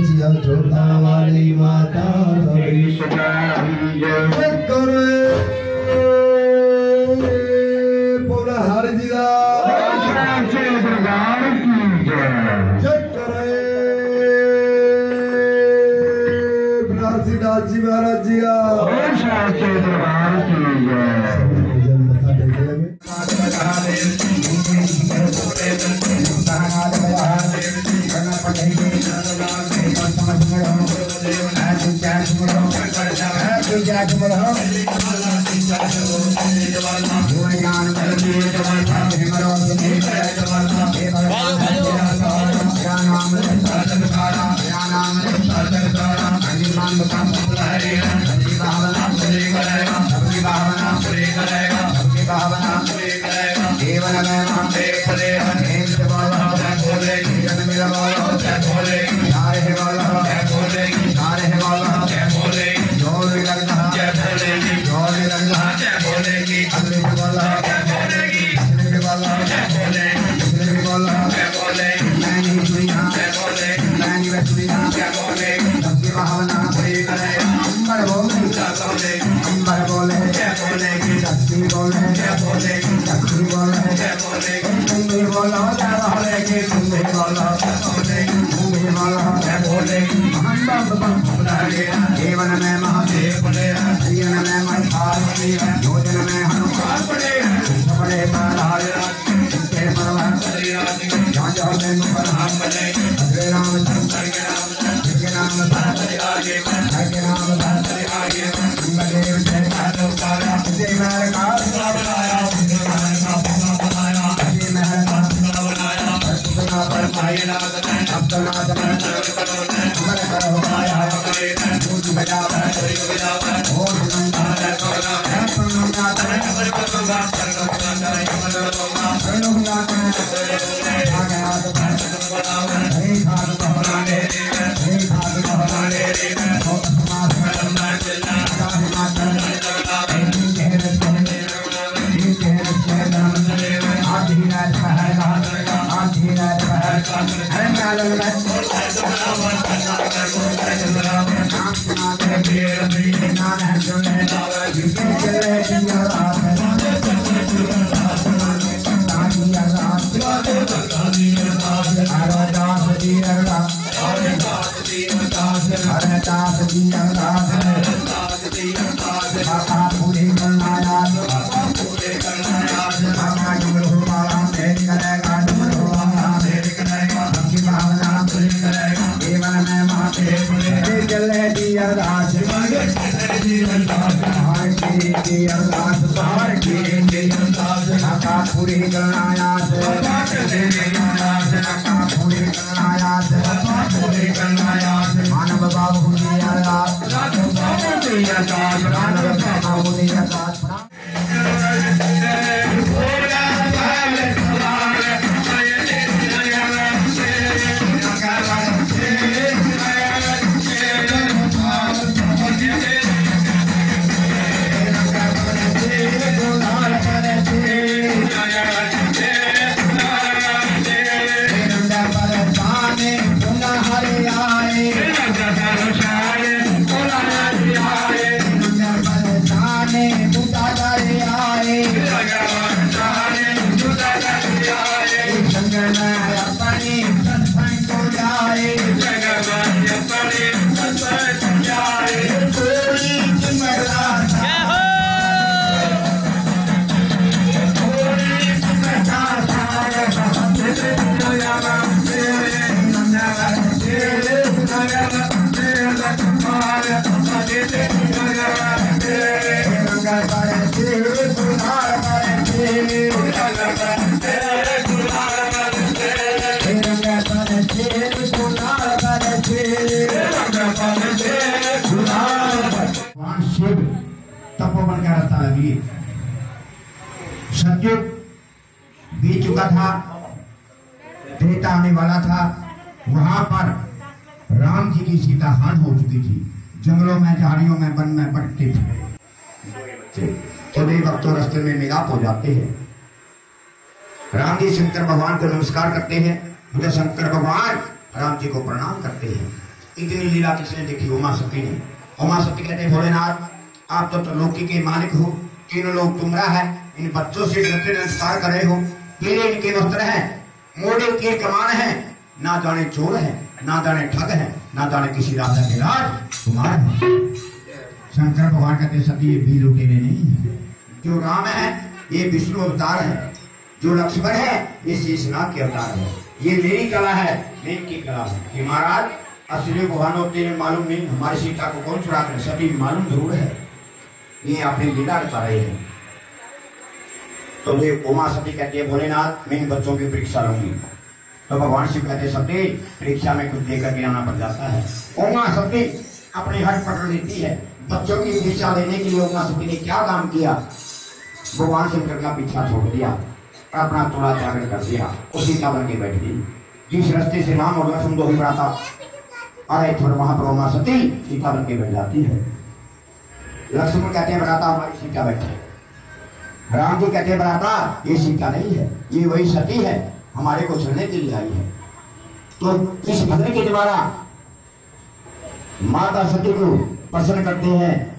सिया छोटा वाली माता करे पूरा हर जिला जी महाराज जी तपोवन का रास्ता लगी, सतयुग बीत चुका था, त्रेता आने वाला था। वहां पर राम जी की सीता हरण हो चुकी थी, जंगलों में, झाड़ियों में, वन में भटकते थे। तो वे वक्त तो रास्ते में मिलाप हो जाते हैं। राम जी शंकर भगवान को नमस्कार करते हैं, बोले शंकर भगवान राम जी को प्रणाम करते हैं। इतनी लीला किसने देखी? उमा सती ने। उमा सती कहते भोलेनाथ आप तो त्रिलोकी के मालिक हो, तीनों लोग तुमरा है, इन बच्चों से डरते नमस्कार कर रहे हो, पीले इनके वस्त्र हैं, मोड़े की कमान है, ना जाने चोर है, ना जाने ठग है, ना जाने किसी राजा के राज कुमार है। शंकर भगवान कहते सती ये भी लुटेरे नहीं है, जो राम है ये विष्णु अवतार है, जो लक्ष्मण है ये शेषनाग के अवतार है, ये मेरी कला है, मैं इनकी कला है। कि महाराज असली भगवान होते हैं मालूम नहीं, हमारी सीता को कौन चुरा कर, सती मालूम जरूर है, ये अपने लीला बता रहे हैं। तो ये उमा सती कहती है भोलेनाथ मैं इन बच्चों की परीक्षा लूंगी। तो भगवान शिव कहते सती परीक्षा में कुछ देकर के आना पड़ जाता है। उमा सती अपनी हट पकड़ लेती है। बच्चों की परीक्षा लेने के लिए उमा सती ने क्या काम किया? भगवान शंकर का पीछा छोड़ दिया और अपना थोड़ा त्याग कर दिया, उसी का बन के बैठ गई। जिस रास्ते से राम और लक्ष्मण दो ही बड़ा था अरे थोड़ा वहां पर उमा सती सीता बन के बैठ जाती है। लक्ष्मण कहते हैं बराता हमारी सीता बैठे, राम जी कहते हैं बराता ये सीता नहीं है, ये वही सती है, हमारे को चलने के लिए आई है। तो इस भजन के द्वारा माता सती को प्रसन्न करते हैं।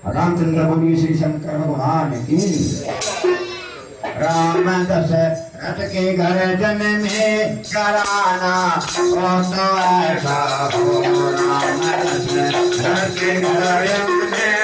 रामचंद्र बोलिए श्री शंकर भगवान की। राम दशरथ के घर जन में कराना ओ तो ऐसा हो, राम दशरथ के घर में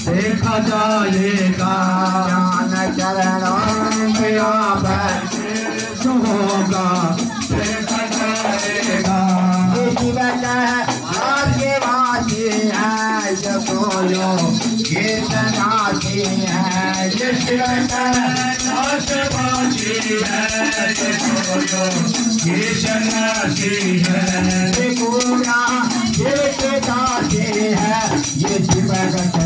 देखा जाएगा चरणों में जो होगा देखा जाएगा। आगे वासी है जो बोलो ये सनासी है, ये नाशवासी है जो बोलो ये सनासी है। पूरा ये दासी है, ये जीवगत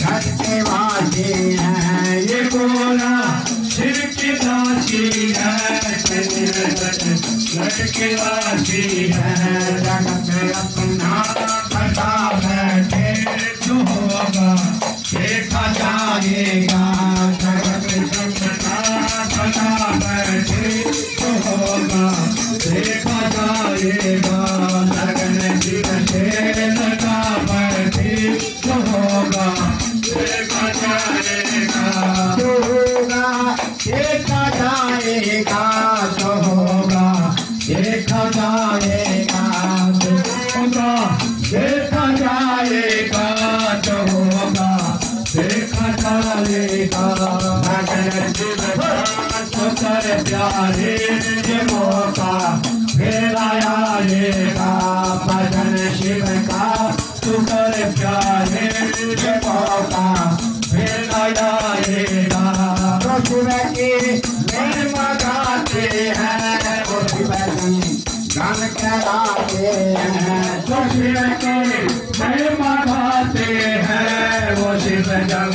घट के वासी है, ये पूरा शिव की दासी है, घट के वासी है। जगत अपना पता बैठे जो होगा देखा जाएगा। जगत अपना पता बैठे जो होगा देखा जाएगा। लगन जीवन से लगा बैठे जो होगा देखा जाएगा। जो होगा देखा जाएगा, जो होगा देखा जाएगा, जो होगा देखा जाएगा, जो होगा देखा जाएगा। लगन जीवन सुकर प्यारे ये मौका फिर आएगा। भजन शिव का सुकर प्यारे ये मौका फिर आएगा। तो शिव की महिमा गाते हैं, वो शिव की गान कराते हैं। तो शिव की महिमा गाते हैं, वो शिव गान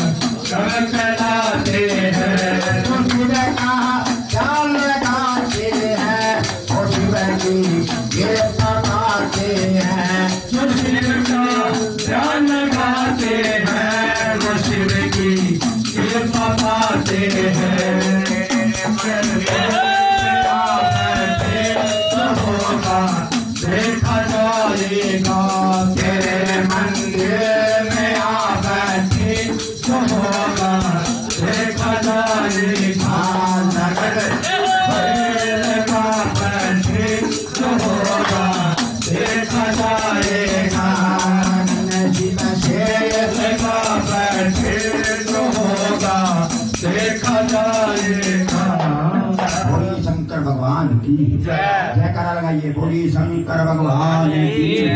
कराते हैं। तो शिव का जान लगाते हैं, वो शिव की ये बताते हैं। जो शिव का ध्यान लगाते हैं, वो शिव की ये बताते हैं। देखा जाएगा तेरे मंदिर में आ बैठे जो होगा देखा जाएगा। लगा बैठे जो होगा देखा जाएगा। जीव से लगा बैठे जो होगा देखा जाएगा। बोली शंकर भगवान की जयकारा लगाइए। बोली शंकर भगवान की।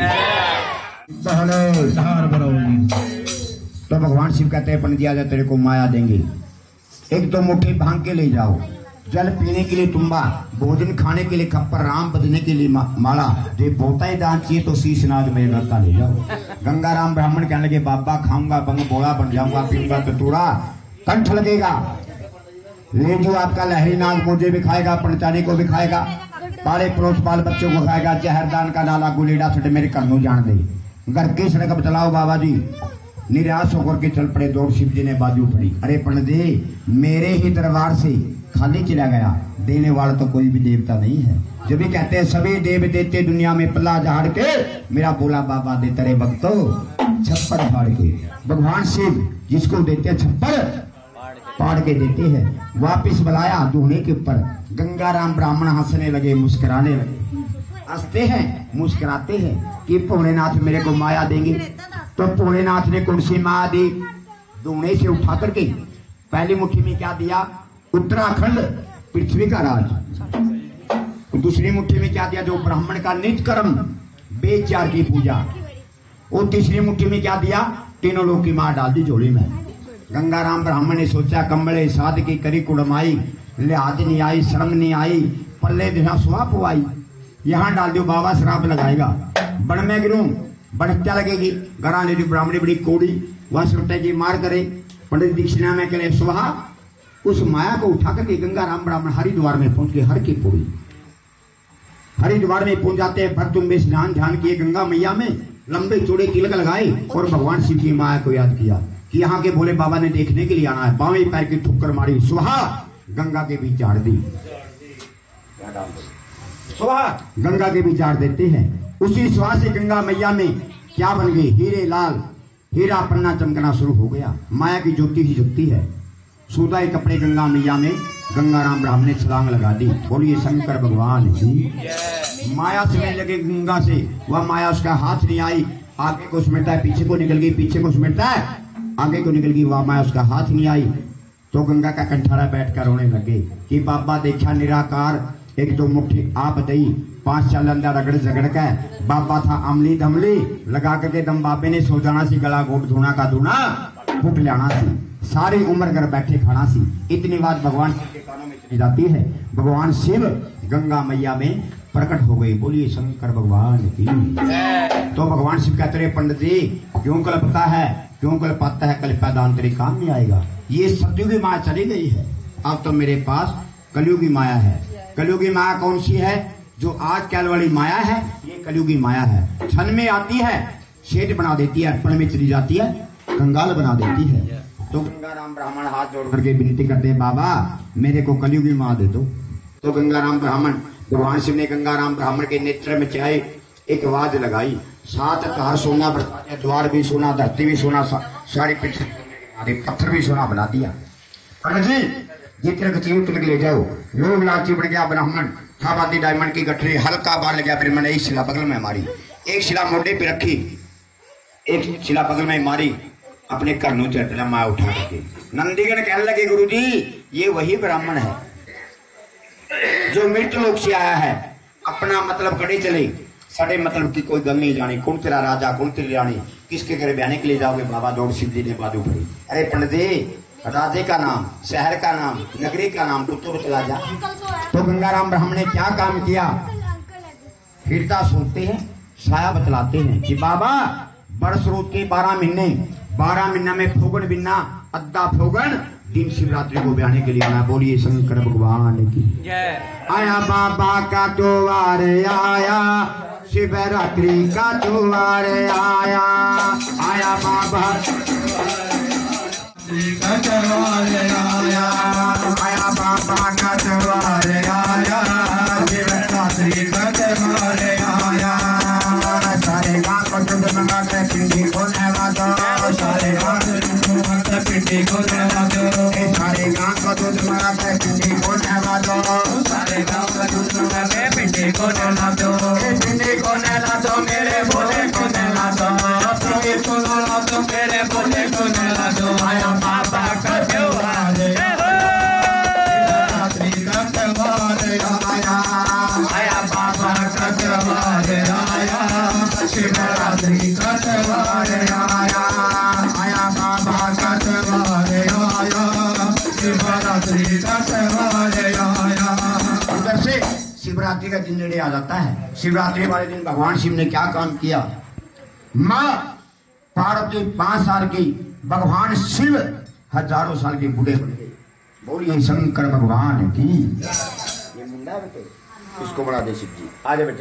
बहले धार बरौली। तो भगवान शिव कहते हैं पंडित जी आजा तेरे को माया देंगे। एक दो मुट्ठी भांग के ले जाओ, जल पीने के लिए तुम्बा, भोजन खाने के लिए खप्पर, राम बजने के लिए माला, जो बोता ही दान चाहिए तो शीश नाग में रत्ता ले जाओ। गंगा राम ब्राह्मण कहने लगे बाबा खाऊंगा बंग बोला बन जाऊंगा, पीऊंगा कटोरा कंठ लगेगा, ले जो आपका लहरी नाग मुझे भी खाएगा, पंचानी को भी खाएगा, पाले पड़ोस बाल बच्चों को खाएगा, जहरदान का नाला गुलेडा छठ मेरे करनों जान दे। घर की सड़क बतलाओ बाबा जी। निराश होकर के चल पड़े, दौड़ शिव जी ने बाजू पड़ी। अरे पंडित जी मेरे ही दरबार से खाली चला गया, देने वाला तो कोई भी देवता नहीं है। जब भी कहते हैं सभी देव देते दुनिया में पल्ला झाड़ के, मेरा बोला बाबा दे तेरे भक्तों छप्पर फाड़ के। भगवान शिव जिसको देते हैं छप्पर फाड़ के देते हैं। वापिस बुलाया दूल्हे के ऊपर। गंगा राम ब्राह्मण हंसने लगे, मुस्कुराने लगे। हंसते हैं मुस्कुराते हैं कि भोलेनाथ मेरे को माया देंगे। तो भोलेनाथ ने कौन सी माया दी? दूल्हे से उठा करके पहली मुट्ठी में क्या दिया? उत्तराखंड पृथ्वी का राज। दूसरी मुट्ठी में क्या दिया? जो ब्राह्मण का नित्य कर्म वेद चार की पूजा। और तीसरी मुट्ठी में क्या दिया? तीनों लोग की मां डाल दी झोली में। गंगा राम ब्राह्मण ने सोचा कम्बले साध की करी कुड़माई, लिहाज नहीं आई शर्म नहीं आई, पल्ले दिना सुहा पुआई। यहाँ डाल दो बाबा शराब लगाएगा, बन में गिरूं बन क्या लगेगी। घराने की ब्राह्मणी बड़ी कोड़ी, वह सुटे की मार करे। पंडित दीक्षिणा में करे सुहा। उस माया को उठा करके गंगा राम ब्राह्मण हरिद्वार में पहुंच गए। हर की पूरी हरिद्वार में पहुंच जाते हैं। भक्त में स्नान ध्यान किए, गंगा मैया में लंबे चौड़े तिलक लगाए और भगवान शिव की माया को याद किया कि यहाँ के भोले बाबा ने देखने के लिए आना है। बावें पैर की ठुक्कर मारी, सुहा गंगा के बीच झाड़ दी। सुहा गंगा के बीच झाड़ देते हैं। उसी सुहा से गंगा मैया में क्या बन गई? हीरे लाल, हीरा पन्ना चमकना शुरू हो गया। माया की ज्योति ही जगती है। सूदाई कपड़े गंगा मैया में गंगा राम ब्राह्मण ने छलांग लगा दी। बोलिए शंकर भगवान की। माया से मिलने लगे गंगा से, वह माया उसका हाथ नहीं आई। आगे को समेटा है, पीछे को निकल गई, पीछे को समेटा है, आगे को निकल गई। वह माया उसका हाथ नहीं आई। तो गंगा का कंठारा बैठकर रोने लगे कि बाबा देखा निराकार, एक दो मुट्ठी आप दई, 5 साल अंदर रगड़ झगड़ के बाबा था अमली दमली, लगा करके दम बाबे ने सो जाना सी, गला घोट धोना का धोना फूट लेना सी, सारी उम्र घर बैठे खाना सी। इतनी बात भगवान शिव के कानों में चली जाती है। भगवान शिव गंगा मैया में प्रकट हो गई। बोलिए शंकर भगवान की। तो भगवान शिव कहते रहे पंडित जी क्यों कल्पता है, क्यों कल्पाता है, कल्पा दान तेरे काम नहीं आएगा। ये सतयुगी माया चली गई है, अब तो मेरे पास कलयुगी माया है। कलयुगी माया कौन सी है? जो आज कल वाली माया है, ये कलयुगी माया है। क्षण में आती है, शेठ बना देती है, पल में चली जाती है, कंगाल बना देती है। तो गंगा राम ब्राह्मण हाथ जोड़ करके विनती करते हैं बाबा मेरे को कलयुगी माँ दे दो। तो गंगा राम ब्राह्मण, भगवान शिव ने गंगा राम ब्राह्मण के नेत्र में चाहे एक आवाज लगाई। 7 कहार सोना बरसाया, द्वार भी सोना, धरती भी सोना, सारी पृथ्वी पत्थर भी सोना बना दिया। पंडित जी जितने चीज तुलक ले जाओ। लोग लालची बढ़ गया ब्राह्मण, था बाती डायमंड की गठरी, हल्का बार लग गया। फिर मैंने एक शिला बगल में मारी, एक शिला मोढे पे रखी, एक शिला बगल में मारी, अपने कर्नों चटला माया उठा के। नंदीगण कहने लगे गुरुजी ये वही ब्राह्मण है जो मृत्यु लोक से आया है, अपना मतलब कड़े चले, सड़े मतलब की कोई गल नहीं जानी। कौन तेरा राजा, कौन तेरी रानी, किसके घर बयाने के लिए जाओगे? बाबा दौड़ शिव जी ने बाजू भरी। अरे पंडित राजे का नाम, शहर का नाम, नगरी का नाम तो चला जा। तो गंगाराम ब्राह्मण ने क्या काम किया? फिरता सोते हैं, साया बतलाते हैं कि बाबा बरस रोज के 12 महीने, 12 महीना में फोगन बिना अद्दा फोगन दिन शिवरात्रि को बयाने के लिए आना। बोलिए शंकर भगवान की। आया बाबा का त्योहार आया, शिवरात्रि का त्योहार आया, आया बाबा का त्योहार आया, आया बाबा का त्योहार आया, शिवरात्रि का त्योहार आया। सारे गाँव को दूध मंगाते पिंडी को नहला दो, सारे गाँव को दूध मंगाते पिंडी को नहला दो, सारे गाँव को दूध मंगाते पिंडी को नहला दो, सारे गाँव को दूध मंगाते पिंडी को नहला दो, पिंडी को नहला दो, मेरे भोले को नहला दो, पिंडी को नहला दो, मेरे भोले को नहला दो। आया बाबा का त्योहार शिवरात्रि का त्योहार आया, आया बाबा का त्योहार आया, शिवरात्रि का सवार आया, आया बाबा का सवार आया, शिवरात्रि का सवार आया। उधर से शिवरात्रि का दिन नेड़े आ जाता है। शिवरात्रि वाले दिन भगवान शिव ने क्या काम किया? माँ पार्वती 5 साल की, भगवान शिव हजारों साल के बूढ़े बन गए। बोलिए शंकर भगवान की। ये मुंडा बेटे इसको बड़ा दे शिव जी। आजा बेटे।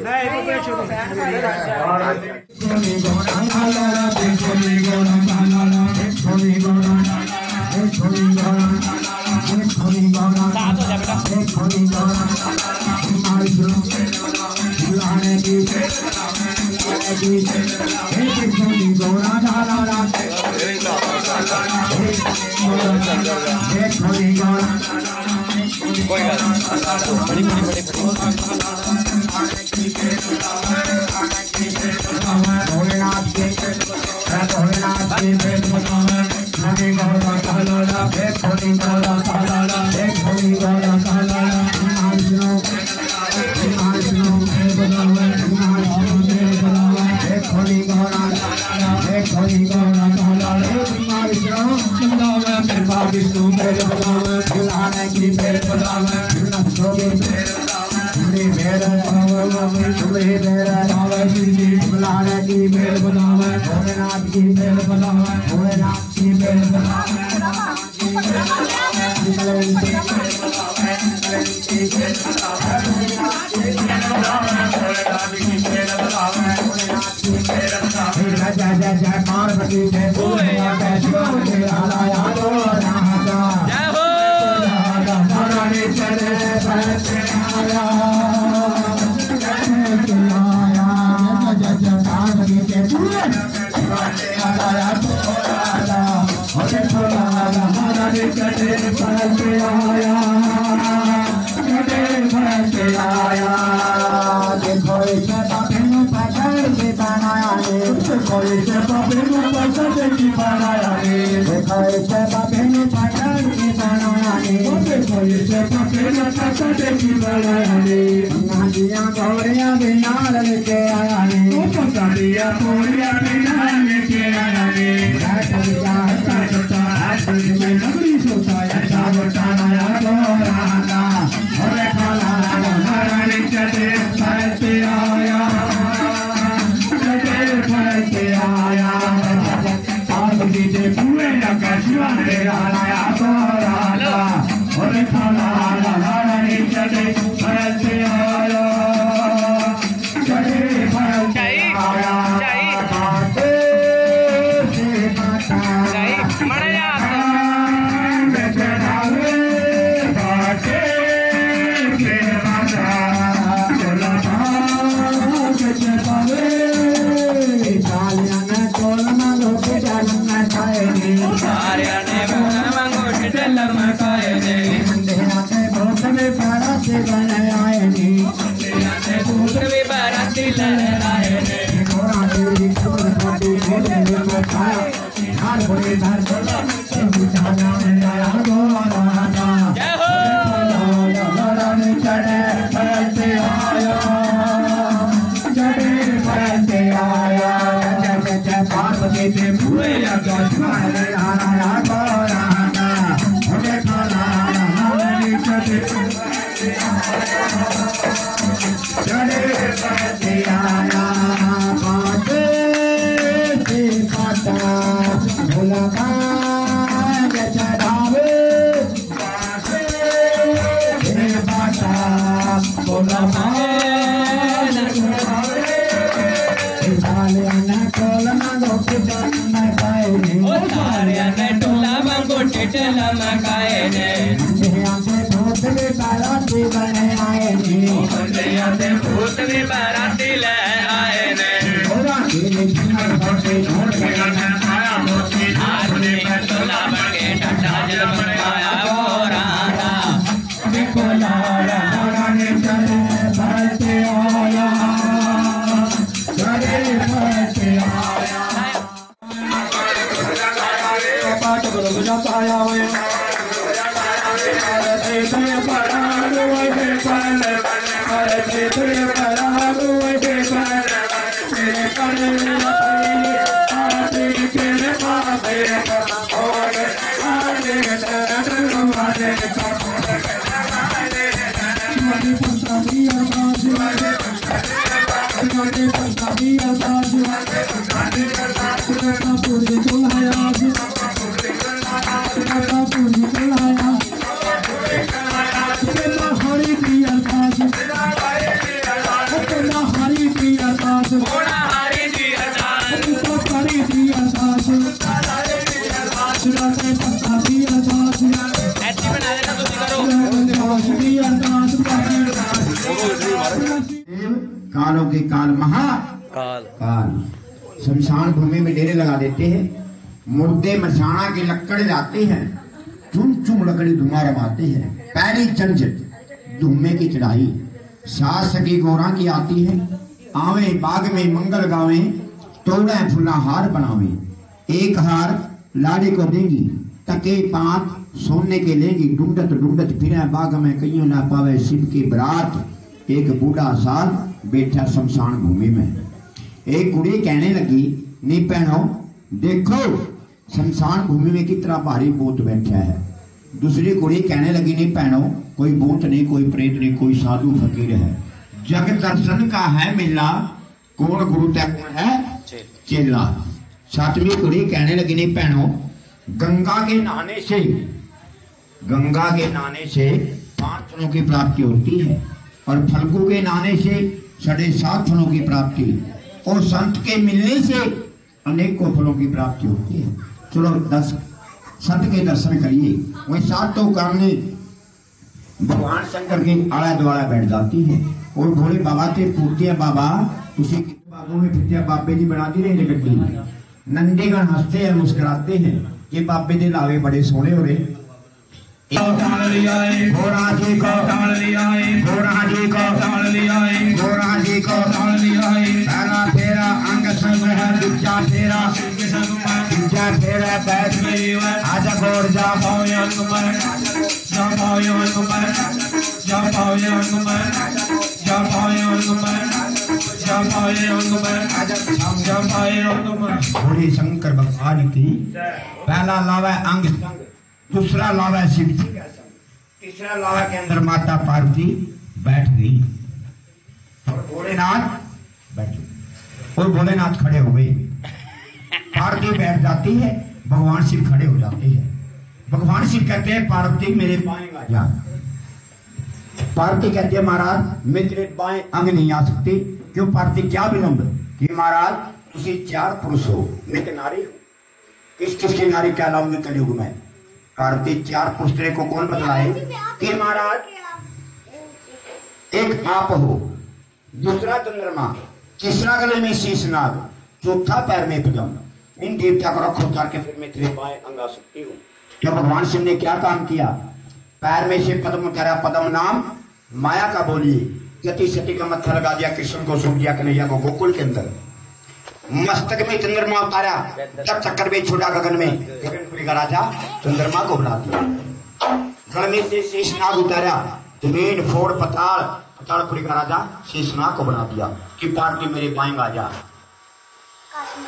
कालों के काल महा काल काल शमशान भूमि में डेरे लगा देते हैं, मुर्दे मसाना की लकड़ लाते हैं, चुम चुम लकड़ी धुआं रमाते हैं, पैरी चंचट धूमे की चढ़ाई, सास सकी गौरा की आती है, आवे बाग में मंगल गावे, तोड़े फुला हार बनावे, एक हार लाड़ी को देंगी, टके पांच सोने के लेंगी, ढूंढत ढूंढत फिरे बाग में कईयों ना पावे शिव की बरात, एक बूढ़ा साल बैठा शमशान भूमि में। एक कुड़ी कहने लगी, नी बहनों देखो शमशान भूमि में कितना भारी भूत बैठा है। दूसरी कुड़ी कहने लगी, नी बहनों कोई भूत नहीं, कोई प्रेत नहीं, कोई साधु फकीर है, जग दर्शन का है मेला, कौन गुरु तय कौन है चेला। सातवीं कुड़ी कहने लगी, नी बहनों गंगा के नहाने से 5 फलों की प्राप्ति होती है, और फल्गु के नहाने से 7.5 फलों की प्राप्ति, और संत के मिलने से अनेकों फलों की प्राप्ति होती है। चलो 10 संत के दर्शन करिए। वही 7 तो करने भगवान शंकर के आला द्वारा बैठ जाती है, और भोले बाबा से पूछती है, बाबा तुसी बाबू में फिर बाबे जी बना दी रहे गड्डी। नंदीगण हंसते हैं मुस्कुराते हैं, ये बाबे दे लावे बड़े सोने हो रहे। ताल लिया घोड़ा जी को ताल लिया घोड़ा जी को ताल लिया घोड़ा जी को ताल लिया पहला फेरा अंग संग है, दूजा फेरा तीजा फेरा बैठ गई आजा घोड़ जा पाओ कुमार जा पाओ कुमार जा पाओ कुमार जा पाओ कुमार जा पाओ कुमार जा पाओ कुमार। घोड़ी शंकर भगवान की पहला लावा अंग संग, दूसरा लावा शिव जी का संग, तीसरा लावा के अंदर माता पार्वती बैठ गई, और भोलेनाथ बैठे, और भोलेनाथ खड़े हो गए। पार्वती बैठ जाती है, भगवान शिव खड़े हो जाते हैं। भगवान शिव कहते हैं, पार्वती मेरे बाएं आ जा। पार्वती कहती है, महाराज मैं तेरे बाएं अंग नहीं आ सकती। क्यों पार्वती, क्या विलंब? कि महाराज तुसी 4 पुरुष हो, मैं तो नारी हूं, किस किस की नारी क्या लाऊंगी कलयुग में। पार्वती 4 पुरुष तेरे को कौन बतलाए? कि महाराज एक आप हो, दूसरा चंद्रमा, तीसरा गले में शीशनाग, चौथा पैर में पदम। इन देवता को रखो ताकि फिर मैं तेरे बाएं अंग आ सकती हूँ। क्या भगवान शिव ने क्या काम किया? पैर में से पद्म उतारा, पद्म नाम माया का बोलिए, गति सती का मत्था लगा दिया, कृष्ण को सूख दिया कन्हैया को गोकुल के अंदर। मस्तक में चंद्रमा उतारा, तब चक्कर में छोड़ा गगन में, गगनपुरी का राजा चंद्रमा को बना दिया। गण में से शेषनाग उतारा, जमीन फोड़ पताल, पतालपुरी का राजा शेषनाग को बना दिया कि पार्वती मेरे बाएं आ जा।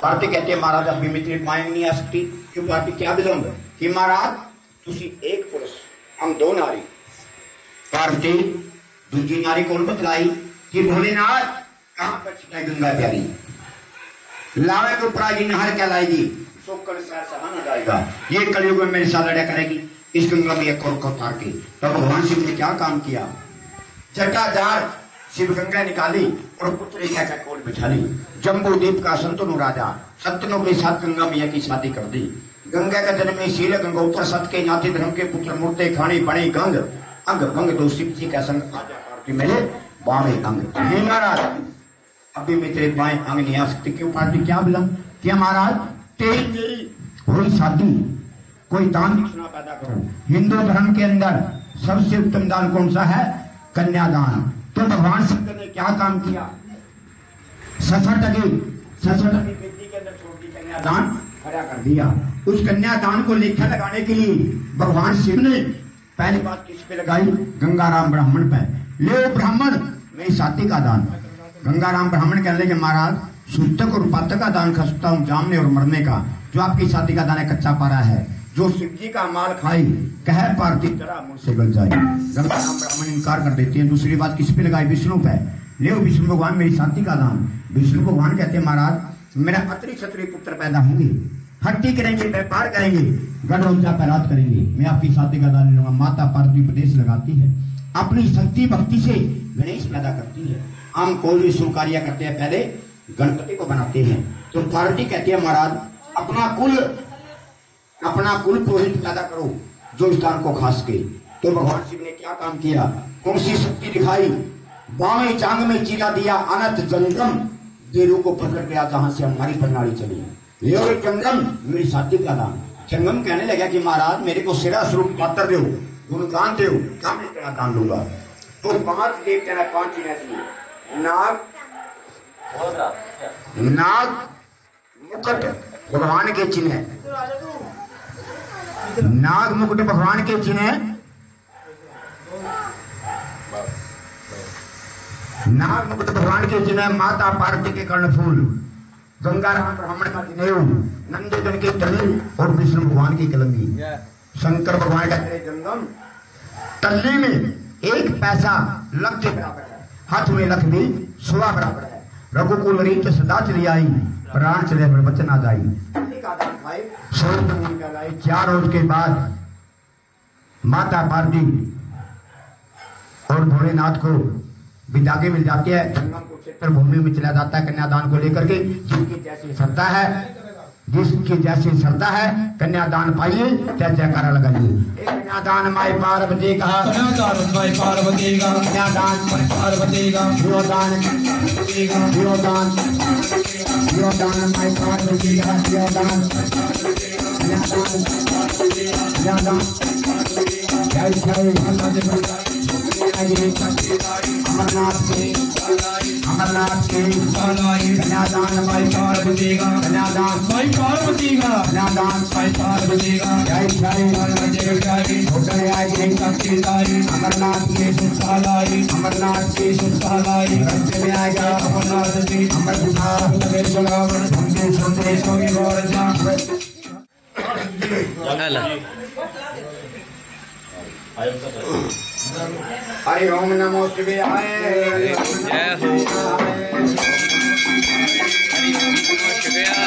पार्वती कहते हैं, महाराज अभी मैं तेरे बाएं नहीं आ सकती। क्यों पार्वती, क्या विलंब? कि महाराज तुसी एक पुरुष, हम 2 नारी। पार्वती दूसरी नारी कौन बतलाई? कि भोलेनाथ कहाँ पर छिटाई गंगा प्यारी, लावे को प्राची नहर क्या लाएगी, सोकर सार सहा न जाएगा। ये कलयुग में मेरे साथ लड़ा करेगी, इस गंगा में एक और को उतार के। तो भगवान शिव ने क्या काम किया? जटाधार शिव गंगा निकाली और पुत्र रेखा का कोल बिठा ली। जम्बू द्वीप का संतनु राजा सत्तनों के साथ गंगा मैया की शादी कर दी। गंगा का जन्म में शील गंगोत्तर सत के नाती धर्म के पुत्र मूर्ते खानी बने गंग अंग भंग दो शिव जी का संग आजा आरती मेरे बाएं अंग। हे महाराज अभी मैं तेरे बाएं अंग नहीं आ सकती। क्यों पार्टी, क्या बिलम? क्या महाराज तेरी मेरी हुई शादी, कोई दान दक्षिणा पैदा करो। हिंदू धर्म के अंदर सबसे उत्तम दान कौन सा है? कन्यादान। तो भगवान शंकर ने क्या काम किया? 66 बेटी के अंदर छोटी कन्यादान खड़ा कर दिया। उस कन्यादान को लेखा लगाने के लिए भगवान शिव ने पहली बात किस पे लगाई? गंगाराम ब्राह्मण पे। ले ब्राह्मण मेरी शादी का दान। गंगाराम ब्राह्मण कहने लगे, महाराज सूतक और पातक का दान कर सकता हूँ, जानने और मरने का, जो आपकी शादी का दाना कच्चा पारा है, जो शिव जी का माल खाई कह पार्थिव जरा मुंह से गल जाए। ब्राह्मण इनकार कर देते हैं। दूसरी बात किस पे लगाई? विष्णु पे। ले विष्णु भगवान मेरी शादी का दान। विष्णु भगवान कहते हैं महाराज मेरा अतरी छतरी पुत्र पैदा होंगे, हट्टी करेंगे, व्यापार करेंगे, गणरोजा पैरात करेंगे, मैं आपकी शादी का दान लूंगा। माता पार्वती उपदेश लगाती है, अपनी शक्ति भक्ति से गणेश पैदा करती है। हम कोई भी शुभ कार्य करते हैं पहले गणपति को बनाते हैं। तो पार्वती कहती है महाराज अपना कुल पुरोहित पैदा करो जो इस दान को खास के। तो भगवान शिव ने क्या काम किया? कौन सी शक्ति दिखाई? बाएं जांग में चीरा दिया अनंत जंगम, देरों को पकड़ गया जहां से हमारी प्रणाली चली। ये जंगम मेरी शादी का दान। जंगम कहने लगा कि महाराज मेरे को सिरा स्वरूप पात्र दो, गुणगान दो, क्या मैं तेरा दान लूंगा। तो 5 देवते ने 5 चीजें दी। नाग मुकुट भगवान के चिन्ह, नाग मुकुट भगवान के चिन्ह, नाग मुकुट भगवान के चिन्ह, माता पार्वती के कर्णफूल, गंगाराम ब्राह्मण का जनेऊ, नंदोदन के तली और विष्णु भगवान की कलंगी। शंकर भगवान का जंगम तल्ली में 1 पैसा लख के बराबर है, हाथ में लख भी 100 बराबर है। रघुकुल रीत सदा चली आई, प्राण चले पर बचन आ जाई। 4 रोज के बाद माता पार्वती और भोलेनाथ को विदागी मिल जाती है। जंगम को क्षेत्र भूमि में चला जाता है कन्यादान को लेकर के। जिसकी जैसी श्रद्धा है कन्यादान पाइए, जय जयकारा लगाइए। कन्यादान माई पार्वती का, कन्यादान माई पार्वती का, कन्यादान माई पार्वती का, विरोदान विरोदान विरोदान माई पार्वती का, विरोदान कन्यादान जय जय अमरनाथ के कन्यादान माई पार्वती का, कन्यादान माई पार्वती का, कन्यादान माई पार्वती का, जय जय होटल आए अमरनाथ के सुखालाई, अमरनाथ के सुखालाई, रस्ते में आएगा अमरनाथ जी अमर हरि ओम नमो शिवाय, जय हो हरि ओम नमो शिवाय।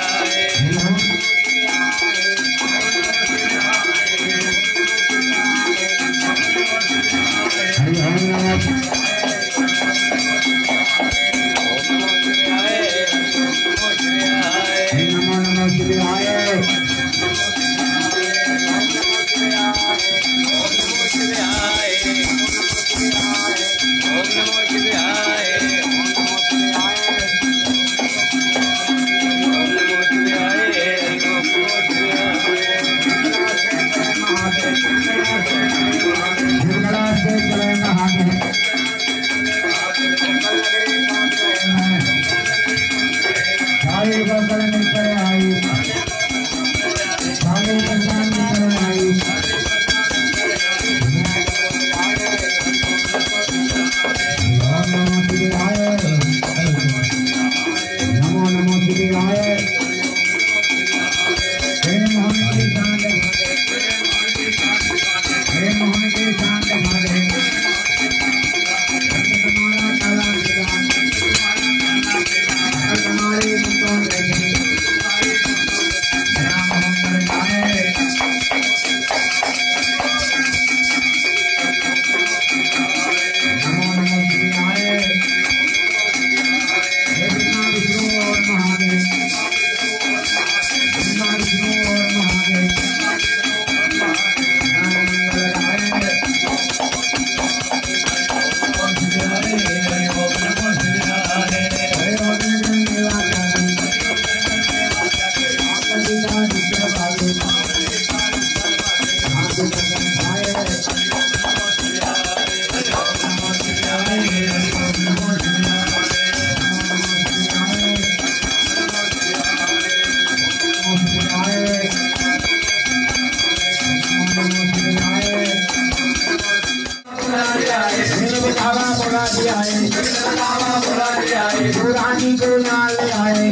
रानी को नाल ले आए,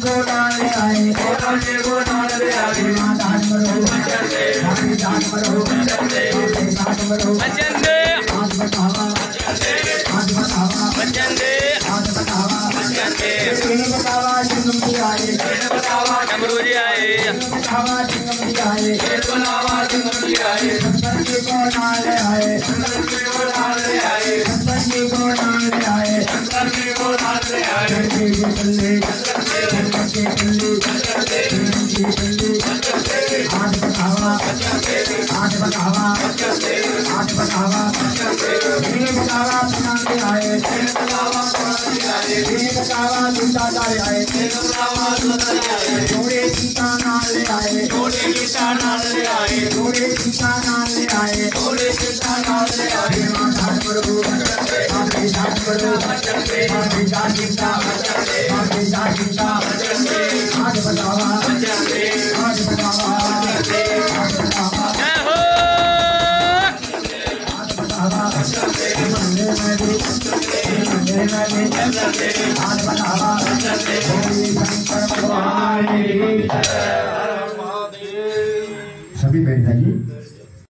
को डाल आए राजी को डाल आए दान मरो राजी दान मरो दान मरो बचन दे आज बतावा बचन दे आज बतावा बचन दे बतावा सिंगम जी आए बतावा डमरू जी आए बतावा सिंगम जी आए बतावा सिंगम जी आए संपत्ति को डाल आए संपत्ति को डाल आए संपत्ति को डाल आए संपत्ति को डाल आए संपत्ति के पल्ले संपत्ति के पल्ले आज बतावा आज बतावा आज बतावा ये बतावा बनाने आए ये बतावा दूसरा आए जोड़े सीता नाल आए जोड़े गीता नाल आए जोड़े सीता नाल आए जोड़े गीता नाल आए माता प्रभु आपकी दात प्रभु आपकी दात चिंता आपकी दात चिंता आज बतावा आज बतावा आज बतावा जय हो आज बतावा मंदिर में भी आज बतावा शंकर भगवान सभी बैठ जाइए।